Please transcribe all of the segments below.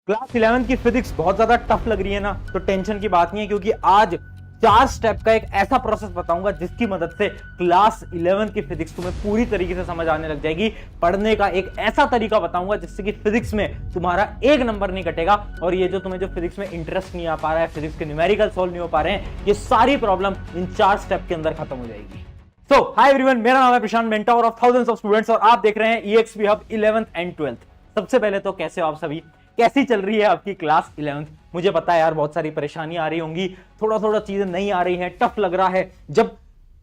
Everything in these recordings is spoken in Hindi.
क्लास 11 की फिजिक्स बहुत ज्यादा टफ लग रही है ना, तो टेंशन की बात नहीं है, क्योंकि आज 4 स्टेप का एक ऐसा प्रोसेस बताऊंगा जिसकी मदद से क्लास 11 की फिजिक्स तुम्हें पूरी तरीके से समझ आने लग जाएगी। पढ़ने का एक ऐसा तरीका बताऊंगा जिससे कि फिजिक्स में तुम्हारा एक नंबर नहीं कटेगा, और ये जो तुम्हें जो फिजिक्स में इंटरेस्ट नहीं आ पा रहा है, फिजिक्स के न्यूमेरिकल सॉल्व नहीं हो पा रहे हैं, ये सारी प्रॉब्लम इन 4 स्टेप के अंदर खत्म हो जाएगी। सो हाय एवरीवन, मेरा नाम है Prashant, mentor of thousands of students, और आप देख रहे हैं EXP hub 11th and 12th। सबसे पहले तो कैसे हो आप सभी, कैसी चल रही है आपकी क्लास 11th? मुझे पता है यार बहुत सारी परेशानी आ रही होंगी, थोड़ा थोड़ा चीजें नहीं आ रही हैं, टफ लग रहा है। जब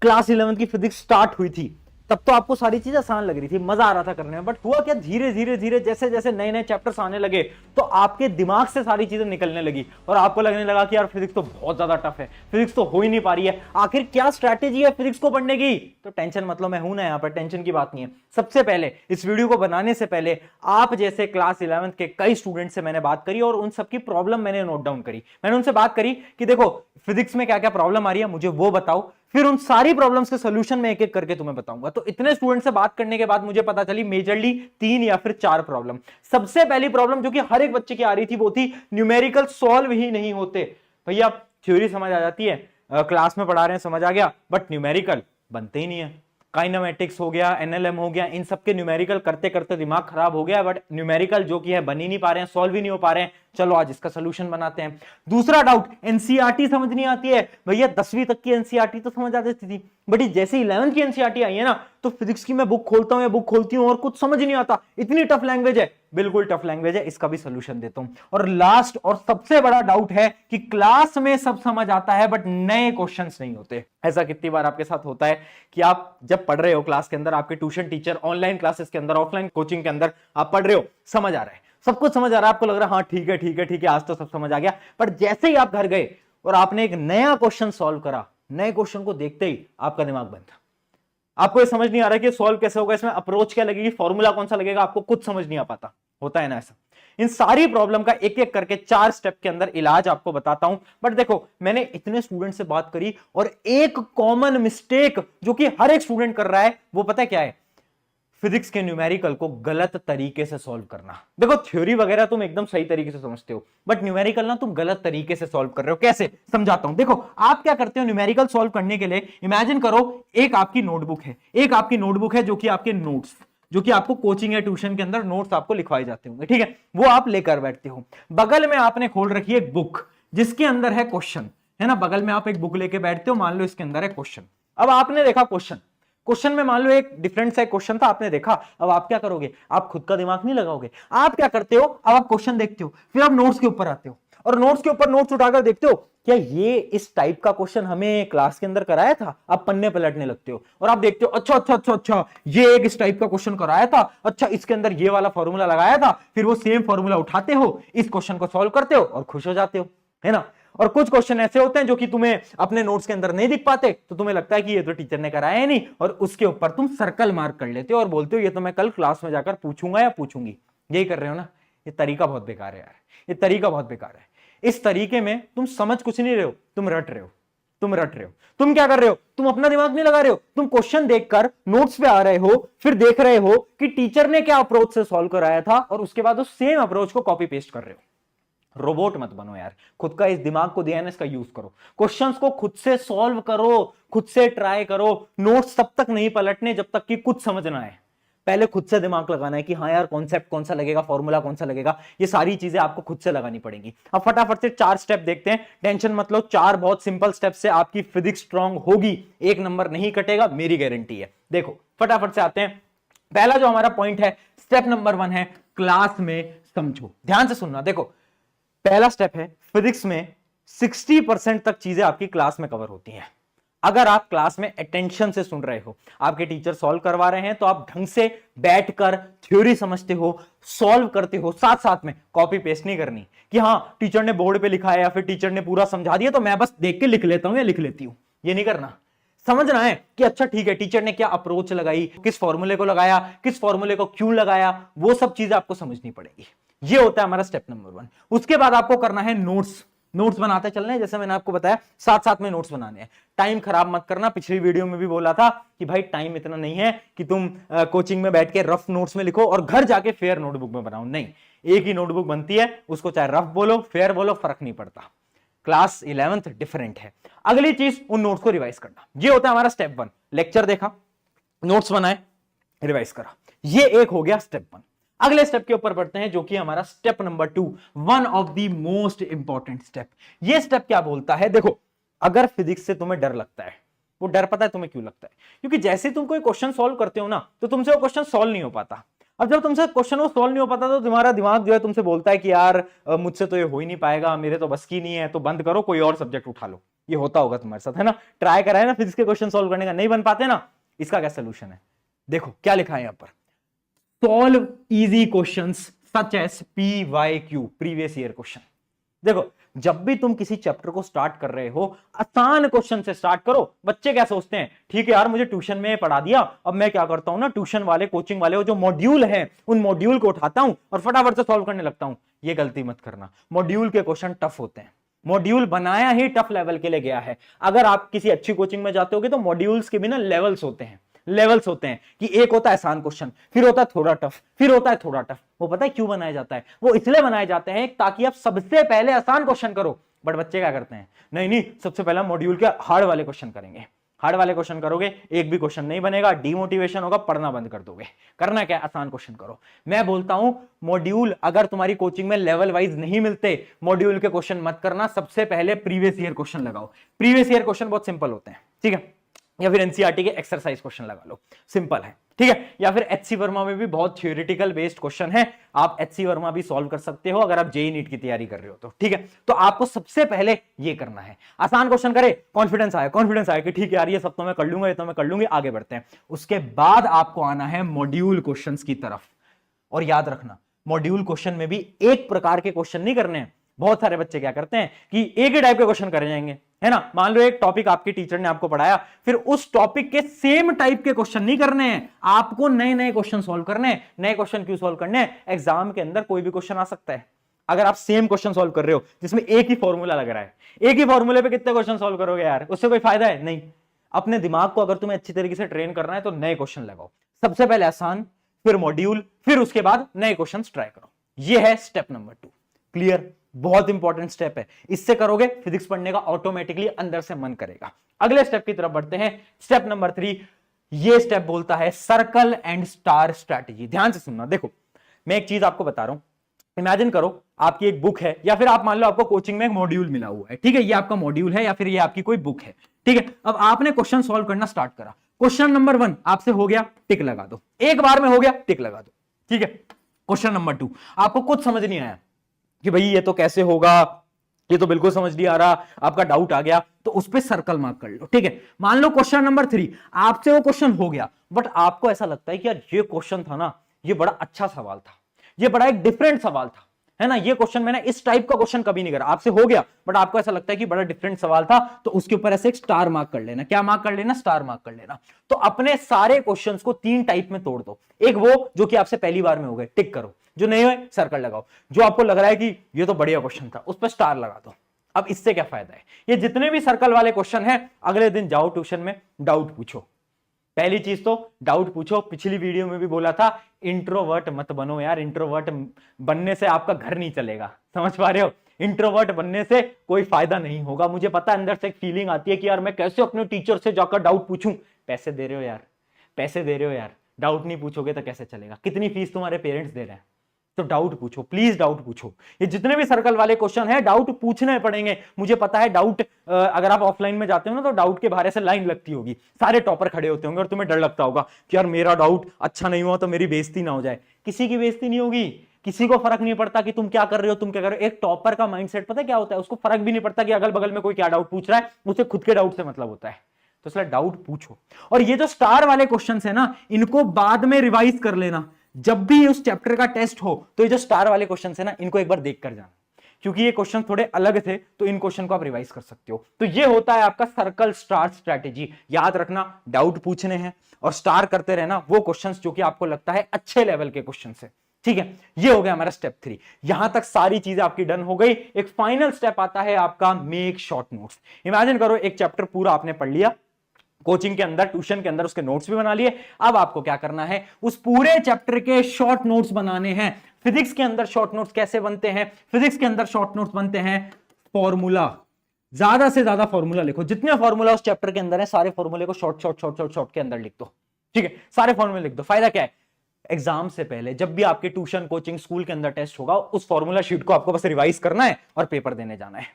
क्लास 11th की फिजिक्स स्टार्ट हुई थी तब तो आपको सारी चीजें आसान लग रही थी, मजा आ रहा था करने में, बट हुआ क्या, धीरे धीरे धीरे जैसे जैसे नए नए चैप्टर्स आने लगे तो आपके दिमाग से सारी चीजें निकलने लगी और आपको लगने लगा कि यार फिजिक्स तो बहुत ज्यादा टफ है, फिजिक्स तो हो ही नहीं पा रही है, आखिर क्या स्ट्रैटेजी है फिजिक्स को पढ़ने की? तो टेंशन मतलब मैं हूं ना यहाँ पर, टेंशन की बात नहीं है। सबसे पहले इस वीडियो को बनाने से पहले आप जैसे क्लास 11th के कई स्टूडेंट से मैंने बात करी और उन सबकी प्रॉब्लम मैंने नोट डाउन करी। मैंने उनसे बात करी कि देखो फिजिक्स में क्या क्या प्रॉब्लम आ रही है, मुझे वो बताओ, फिर उन सारी प्रॉब्लम्स के सॉल्यूशन मैं एक एक करके तुम्हें बताऊंगा। तो इतने स्टूडेंट से बात करने के बाद मुझे पता चली मेजरली 3 या फिर 4 प्रॉब्लम। सबसे पहली प्रॉब्लम जो कि हर एक बच्चे की आ रही थी वो थी न्यूमेरिकल सॉल्व ही नहीं होते। भैया थ्योरी समझ आ जाती है, क्लास में पढ़ा रहे हैं समझ आ गया, बट न्यूमेरिकल बनते ही नहीं है। काइनेमेटिक्स हो गया, NLM हो गया, इन सबके न्यूमेरिकल करते करते दिमाग खराब हो गया, बट न्यूमेरिकल जो कि है बन ही नहीं पा रहे हैं, सॉल्व ही नहीं हो पा रहे हैं। चलो आज इसका सोल्यूशन बनाते हैं। दूसरा डाउट, एनसीईआरटी समझ नहीं आती है। भैया 10वीं तक की एनसीईआरटी तो समझ आ जाती थी, बट जैसे 11th की एनसीईआरटी आई है ना, तो फिजिक्स की मैं बुक खोलता हूं या बुक खोलती हूं और कुछ समझ नहीं आता, इतनी टफ लैंग्वेज है। बिल्कुल टफ लैंग्वेज है, इसका भी सोल्यूशन देता हूं। और लास्ट और सबसे बड़ा डाउट है कि क्लास में सब समझ आता है बट नए क्वेश्चंस नहीं होते। ऐसा कितनी बार आपके साथ होता है कि आप जब पढ़ रहे हो क्लास के अंदर, आपके ट्यूशन टीचर ऑनलाइन क्लासेस के अंदर, ऑफलाइन कोचिंग के अंदर आप पढ़ रहे हो, समझ आ रहा है, सब कुछ समझ आ रहा है, आपको लग रहा है हाँ ठीक है ठीक है ठीक है, आज तो सब समझ आ गया, पर जैसे ही आप घर गए और आपने एक नया क्वेश्चन सॉल्व करा, नए क्वेश्चन को देखते ही आपका दिमाग बंद था। आपको ये समझ नहीं आ रहा कि सॉल्व कैसे होगा, इसमें अप्रोच क्या लगेगी, फॉर्मूला कौन सा लगेगा, आपको कुछ समझ नहीं आ पाता। होता है ना ऐसा। इन सारी प्रॉब्लम का एक एक करके 4 स्टेप के अंदर इलाज आपको बताता हूं। बट देखो मैंने इतने स्टूडेंट से बात करी और एक कॉमन मिस्टेक जो कि हर एक स्टूडेंट कर रहा है वो पता है क्या है? फिजिक्स के न्यूमेरिकल को गलत तरीके से सॉल्व करना। देखो थ्योरी वगैरह तुम एकदम सही तरीके से समझते हो, बट न्यूमेरिकल ना तुम गलत तरीके से सॉल्व कर रहे हो। कैसे समझाता हूं, देखो आप क्या करते हो न्यूमेरिकल सॉल्व करने के लिए, इमेजिन करो एक आपकी नोटबुक है, एक आपकी नोटबुक है जो कि आपके नोट्स, जो कि आपको कोचिंग या ट्यूशन के अंदर नोट्स आपको लिखवाए जाते होंगे, ठीक है, वो आप लेकर बैठते हो। बगल में आपने खोल रखी है एक बुक जिसके अंदर है क्वेश्चन, है ना, बगल में आप एक बुक लेके बैठते हो, मान लो इसके अंदर है क्वेश्चन। अब आपने देखा क्वेश्चन, क्वेश्चन में मान लो एक डिफरेंट सा क्वेश्चन था, आपने देखा, अब आप क्या करोगे, आप खुद का दिमाग नहीं लगाओगे, आप क्या करते हो, अब आप क्वेश्चन देखते हो, फिर आप नोट्स के ऊपर आते हो और नोट्स के ऊपर नोट्स उठाकर देखते हो क्या ये इस टाइप का क्वेश्चन हमें क्लास के अंदर कराया था। आप पन्ने पलटने लगते हो और आप देखते हो अच्छा अच्छा अच्छा अच्छा ये एक इस टाइप का क्वेश्चन कराया था, अच्छा इसके अंदर ये वाला फॉर्मूला लगाया था, फिर वो सेम फॉर्मूला उठाते हो, इस क्वेश्चन को सॉल्व करते हो और खुश हो जाते हो, है ना। और कुछ क्वेश्चन ऐसे होते हैं जो कि तुम्हें अपने नोट्स के अंदर नहीं दिख पाते, तो तुम्हें लगता है कि ये तो टीचर ने कराया है नहीं, और उसके ऊपर तुम सर्कल मार्क कर लेते हो और बोलते हो ये तो मैं कल क्लास में जाकर पूछूंगा या पूछूंगी। यही कर रहे हो ना, ये तरीका बहुत बेकार है यार, ये तरीका बहुत बेकार है। इस तरीके में तुम समझ कुछ नहीं रहे हो, तुम रट रहे हो, तुम रट रहे हो। तुम क्या कर रहे हो, तुम अपना दिमाग नहीं लगा रहे हो, तुम क्वेश्चन देखकर नोट्स पे आ रहे हो, फिर देख रहे हो कि टीचर ने क्या अप्रोच से सॉल्व कराया था और उसके बाद उस सेम अप्रोच को कॉपी पेस्ट कर रहे हो। रोबोट मत बनो यार, खुद का इस दिमाग को दिया है ना, इसका यूज करो, क्वेश्चंस को खुद से सॉल्व करो, खुद से ट्राई करो। नोट्स तब तक नहीं पलटने जब तक कि कुछ समझ ना आए, पहले खुद से दिमाग लगाना है कि हाँ यार कॉन्सेप्ट कौन सा लगेगा, फॉर्मूला कौन सा लगेगा, ये सारी चीजें आपको खुद से लगानी पड़ेगी। अब फटाफट से 4 स्टेप देखते हैं, टेंशन मत लो, 4 बहुत सिंपल स्टेप से आपकी फिजिक्स स्ट्रांग होगी, एक नंबर नहीं कटेगा, मेरी गारंटी है। देखो फटाफट से आते हैं। पहला जो हमारा पॉइंट है, स्टेप नंबर 1 है क्लास में समझो। ध्यान से सुनना, देखो पहला स्टेप है, फिजिक्स में 60% तक चीजें आपकी क्लास में कवर होती हैं। अगर आप क्लास में अटेंशन से सुन रहे हो, आपके टीचर सॉल्व करवा रहे हैं तो आप ढंग से बैठकर थ्योरी समझते हो, सॉल्व करते हो, साथ साथ में कॉपी पेस्ट नहीं करनी कि हाँ टीचर ने बोर्ड पे लिखा है या फिर टीचर ने पूरा समझा दिया तो मैं बस देख के लिख लेता हूं या लिख लेती हूं, ये नहीं करना। समझना है कि अच्छा ठीक है टीचर ने क्या अप्रोच लगाई, किस फॉर्मूले को लगाया, किस फॉर्मूले को क्यों लगाया, वो सब चीजें आपको समझनी पड़ेगी। ये होता है हमारा स्टेप नंबर 1। उसके बाद आपको करना है नोट्स, नोट्स बनाते चलने हैं, जैसे मैंने आपको बताया साथ साथ में नोट्स बनाने हैं। टाइम खराब मत करना, पिछली वीडियो में भी बोला था कि भाई टाइम इतना नहीं है कि तुम कोचिंग में बैठ के रफ नोट्स में लिखो और घर जाके फेयर नोटबुक में बनाओ, नहीं, एक ही नोटबुक बनती है, उसको चाहे रफ बोलो फेयर बोलो फर्क नहीं पड़ता। क्लास 11th डिफरेंट है। अगली चीज उन नोट्स को रिवाइज करना, ये होता है हमारा स्टेप 1। लेक्चर देखा, नोट्स बनाए, रिवाइज करा, ये एक हो गया स्टेप 1। अगले स्टेप के ऊपर बढ़ते हैं जो कि हमारा step number 2, one of the most important step. ये स्टेप क्या बोलता है, देखो अगर फिजिक्स से तुम्हें डर लगता है, वो डर पता है तुम्हें क्यों लगता है, क्योंकि जैसे तुम कोई क्वेश्चन सॉल्व करते हो ना तो तुमसे वो क्वेश्चन सॉल्व नहीं हो पाता। अब जब तुमसे क्वेश्चन वो सॉल्व नहीं हो पाता तो तुम्हारा दिमाग जो है तुमसे बोलता है कि यार मुझसे तो ये हो ही नहीं पाएगा, मेरे तो बस की नहीं है, तो बंद करो कोई और सब्जेक्ट उठा लो। ये होता होगा तुम्हारे साथ, है ना? ट्राई करा है ना फिजिक्स के क्वेश्चन सॉल्व करने का, नहीं बन पाते ना। इसका क्या सोल्यूशन है, देखो क्या लिखा है यहां पर, solve easy questions such as PYQ, previous year question. देखो जब भी तुम किसी चैप्टर को स्टार्ट कर रहे हो, आसान क्वेश्चन से स्टार्ट करो। बच्चे क्या सोचते हैं, ठीक है यार मुझे ट्यूशन में पढ़ा दिया, अब मैं क्या करता हूं ना, ट्यूशन वाले कोचिंग वाले जो मॉड्यूल हैं उन मॉड्यूल को उठाता हूं और फटाफट से सॉल्व करने लगता हूं। ये गलती मत करना, मॉड्यूल के क्वेश्चन टफ होते हैं। मॉड्यूल बनाया ही टफ लेवल के लिए गया है। अगर आप किसी अच्छी कोचिंग में जाते होगे तो मॉड्यूल्स के भी ना लेवल्स होते हैं, लेवल्स होते हैं कि एक होता है आसान क्वेश्चन, फिर होता है थोड़ा टफ, फिर होता है थोड़ा टफ। वो पता है क्यों बनाया जाता है, वो इसलिए बनाए जाते हैं ताकि आप सबसे पहले आसान क्वेश्चन करो। बट बच्चे क्या करते हैं, नहीं सबसे पहले मॉड्यूल के हार्ड वाले क्वेश्चन करेंगे। हार्ड वाले क्वेश्चन करोगे एक भी क्वेश्चन नहीं बनेगा, डिमोटिवेशन होगा, पढ़ना बंद कर दोगे। करना क्या, आसान क्वेश्चन करो। मैं बोलता हूं मॉड्यूल अगर तुम्हारी कोचिंग में लेवल वाइज नहीं मिलते, मॉड्यूल के क्वेश्चन मत करना, सबसे पहले प्रीवियस ईयर क्वेश्चन लगाओ। प्रीवियस ईयर क्वेश्चन बहुत सिंपल होते हैं, ठीक है, या फिर एनसीईआरटी के एक्सरसाइज क्वेश्चन लगा लो, सिंपल है, ठीक है। या फिर एचसी वर्मा में भी बहुत थ्योरेटिकल बेस्ड क्वेश्चन है, आप एचसी वर्मा भी सॉल्व कर सकते हो अगर आप जेईई नीट की तैयारी कर रहे हो तो, ठीक है। तो आपको सबसे पहले ये करना है, आसान क्वेश्चन करे, कॉन्फिडेंस आए कि ठीक है यार ये सब तो मैं कर लूंगा, ये तो मैं कर लूंगी, आगे बढ़ते हैं। उसके बाद आपको आना है मॉड्यूल क्वेश्चंस की तरफ। और याद रखना मॉड्यूल क्वेश्चन में भी एक प्रकार के क्वेश्चन नहीं करने हैं। बहुत सारे बच्चे क्या करते हैं कि एक ही टाइप के क्वेश्चन करे जाएंगे, है ना। मान लो एक टॉपिक आपके टीचर ने आपको पढ़ाया, फिर उस टॉपिक के सेम टाइप के क्वेश्चन नहीं करने हैं, आपको नए नए क्वेश्चन सॉल्व करने हैं। नए क्वेश्चन क्यों सॉल्व करने हैं, एग्जाम के अंदर कोई भी क्वेश्चन आ सकता है। अगर आप सेम क्वेश्चन सॉल्व कर रहे हो जिसमें एक ही फॉर्मूला लग रहा है, एक ही फॉर्मूले पे कितने क्वेश्चन सॉल्व करोगे यार, उससे कोई फायदा है नहीं। अपने दिमाग को अगर तुम्हें अच्छी तरीके से ट्रेन करना है तो नए क्वेश्चन लगाओ, सबसे पहले आसान, फिर मॉड्यूल, फिर उसके बाद नए क्वेश्चन ट्राई करो। यह है स्टेप नंबर 2। क्लियर, बहुत इंपॉर्टेंट स्टेप है, इससे करोगे फिजिक्स पढ़ने का ऑटोमेटिकली अंदर से मन करेगा। अगले स्टेप की तरफ बढ़ते हैं, स्टेप नंबर 3। ये स्टेप बोलता है सर्कल एंड स्टार स्ट्रैटेजी। ध्यान से सुनना, देखो मैं एक चीज आपको बता रहा हूं, इमेजिन करो आपकी एक बुक है, या फिर आप मान लो आपको कोचिंग में एक मॉड्यूल मिला हुआ है, ठीक है, ये आपका मॉड्यूल है या फिर ये आपकी कोई बुक है, ठीक है। अब आपने क्वेश्चन सॉल्व करना स्टार्ट करा, क्वेश्चन नंबर 1 आपसे हो गया, टिक लगा दो, एक बार में हो गया, टिक लगा दो, ठीक है। क्वेश्चन नंबर 2 आपको कुछ समझ नहीं आया कि भाई ये तो कैसे होगा, ये तो बिल्कुल समझ नहीं आ रहा, आपका डाउट आ गया, तो उस पर सर्कल मार्क कर लो, ठीक है। मान लो क्वेश्चन नंबर 3 आपसे वो क्वेश्चन हो गया, बट आपको ऐसा लगता है कि यार ये क्वेश्चन था ना, ये बड़ा अच्छा सवाल था, ये बड़ा एक डिफरेंट सवाल था, है ना, ये क्वेश्चन मैंने इस टाइप का क्वेश्चन कभी नहीं करा। आपसे हो गया बट आपको ऐसा लगता है कि बड़ा डिफरेंट सवाल था, तो उसके ऊपर ऐसे एक स्टार मार्क कर लेना। क्या मार्क कर लेना, स्टार मार्क कर लेना। तो अपने सारे क्वेश्चंस को 3 टाइप में तोड़ दो। एक वो जो कि आपसे पहली बार में हो गए, टिक करो, जो नहीं हुए सर्कल लगाओ, जो आपको लग रहा है कि ये तो बढ़िया क्वेश्चन था उस पर स्टार लगा दो। अब इससे क्या फायदा है, ये जितने भी सर्कल वाले क्वेश्चन है, अगले दिन जाओ ट्यूशन में डाउट पूछो। पहली चीज तो डाउट पूछो, पिछली वीडियो में भी बोला था इंट्रोवर्ट मत बनो यार, इंट्रोवर्ट बनने से आपका घर नहीं चलेगा, समझ पा रहे हो। इंट्रोवर्ट बनने से कोई फायदा नहीं होगा। मुझे पता है अंदर से एक फीलिंग आती है कि यार मैं कैसे अपने टीचर से जाकर डाउट पूछूं। पैसे दे रहे हो यार, पैसे दे रहे हो यार, डाउट नहीं पूछोगे तो कैसे चलेगा। कितनी फीस तुम्हारे पेरेंट्स दे रहे हैं, तो डाउट पूछो, प्लीज डाउट पूछो। ये जितने भी सर्कल वाले क्वेश्चन है डाउट पूछने पड़ेंगे। मुझे पता है डाउट, अगर आप ऑफलाइन में जाते हो ना तो डाउट के बाहर से लाइन लगती होगी, सारे टॉपर खड़े होते होंगे और तुम्हें डर लगता होगा कि यार मेरा डाउट अच्छा नहीं हुआ तो मेरी बेइज्जती ना हो जाए। किसी की बेइज्जती नहीं होगी, किसी को फर्क नहीं पड़ता कि तुम क्या कर रहे हो, तुम क्या कर रहे हो। एक टॉपर का माइंडसेट पता है क्या होता है, उसको फर्क भी नहीं पड़ता कि अगल बगल में कोई क्या डाउट पूछ रहा है, उसे खुद के डाउट से मतलब होता है। तो इसलिए डाउट पूछो। और ये जो स्टार वाले क्वेश्चन है ना, इनको बाद में रिवाइज कर लेना। जब भी उस चैप्टर का टेस्ट हो तो ये जो स्टार वाले क्वेश्चन है ना, इनको एक बार देख कर जाना, क्योंकि ये क्वेश्चन थोड़े अलग थे, तो इन क्वेश्चन को आप रिवाइज कर सकते हो। तो ये होता है आपका सर्कल स्टार स्ट्रैटेजी। याद रखना, डाउट पूछने हैं और स्टार करते रहना वो क्वेश्चंस जो कि आपको लगता है अच्छे लेवल के क्वेश्चन है, ठीक है। ये हो गया हमारा स्टेप 3। यहां तक सारी चीजें आपकी डन हो गई। एक फाइनल स्टेप आता है आपका मेक शॉर्ट नोट्स। इमेजिन करो एक चैप्टर पूरा आपने पढ़ लिया, कोचिंग के अंदर, ट्यूशन के अंदर उसके नोट्स भी बना लिए। अब आपको क्या करना है, उस पूरे चैप्टर के शॉर्ट नोट्स बनाने हैं। फिजिक्स के अंदर शॉर्ट नोट्स कैसे बनते हैं? फिजिक्स के अंदर शॉर्ट नोट्स बनते हैं फॉर्मूला, ज्यादा से ज्यादा फॉर्मूला लिखो, जितने फॉर्मूला उस चैप्टर के अंदर है सारे फॉर्मूले को short short short short short के अंदर लिख दो, ठीक है, सारे फॉर्मूले लिख दो। फायदा क्या है, एग्जाम से पहले जब भी आपके ट्यूशन कोचिंग स्कूल के अंदर टेस्ट होगा, उस फॉर्मूला शीट को आपको बस रिवाइज करना है और पेपर देने जाना है।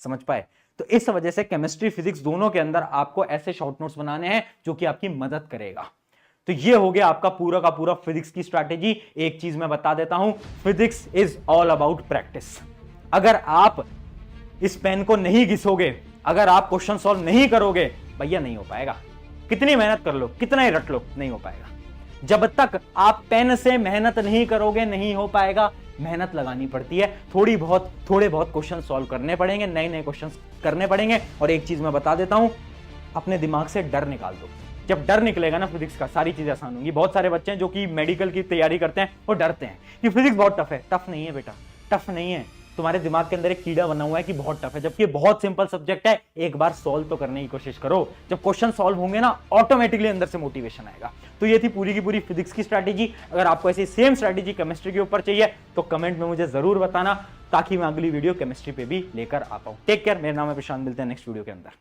समझ पाए? तो इस वजह से केमिस्ट्री फिजिक्स दोनों के अंदर आपको ऐसे शॉर्ट नोट्स बनाने हैं जो कि आपकी मदद करेगा। तो ये हो गया आपका पूरा का पूरा फिजिक्स की स्ट्रैटेजी। एक चीज मैं बता देता हूं, physics is all about practice. अगर आप इस पेन को नहीं घिसोगे, अगर आप क्वेश्चन सॉल्व नहीं करोगे, भैया नहीं हो पाएगा। कितनी मेहनत कर लो, कितना ही रट लो, नहीं हो पाएगा। जब तक आप पेन से मेहनत नहीं करोगे, नहीं हो पाएगा। मेहनत लगानी पड़ती है, थोड़े बहुत क्वेश्चन सॉल्व करने पड़ेंगे, नए नए क्वेश्चन करने पड़ेंगे। और एक चीज मैं बता देता हूं, अपने दिमाग से डर निकाल दो। जब डर निकलेगा ना फिजिक्स का, सारी चीजें आसान होंगी। बहुत सारे बच्चे हैं जो कि मेडिकल की तैयारी करते हैं और डरते हैं कि फिजिक्स बहुत टफ है। टफ नहीं है बेटा, टफ नहीं है। तुम्हारे दिमाग के अंदर एक कीड़ा बना हुआ है कि बहुत टफ है, जबकि बहुत सिंपल सब्जेक्ट है। एक बार सॉल्व तो करने की कोशिश करो। जब क्वेश्चन सॉल्व होंगे ना, ऑटोमेटिकली अंदर से मोटिवेशन आएगा। तो ये थी पूरी की पूरी फिजिक्स की स्ट्रैटेजी। अगर आपको ऐसी सेम स्ट्रैटेजी केमिस्ट्री के ऊपर चाहिए तो कमेंट में मुझे जरूर बताना, ताकि मैं अगली वीडियो केमिस्ट्री पे भी लेकर आ पाऊं। टेक केयर, मेरा नाम है प्रशांत, मिलते हैं नेक्स्ट वीडियो के अंदर।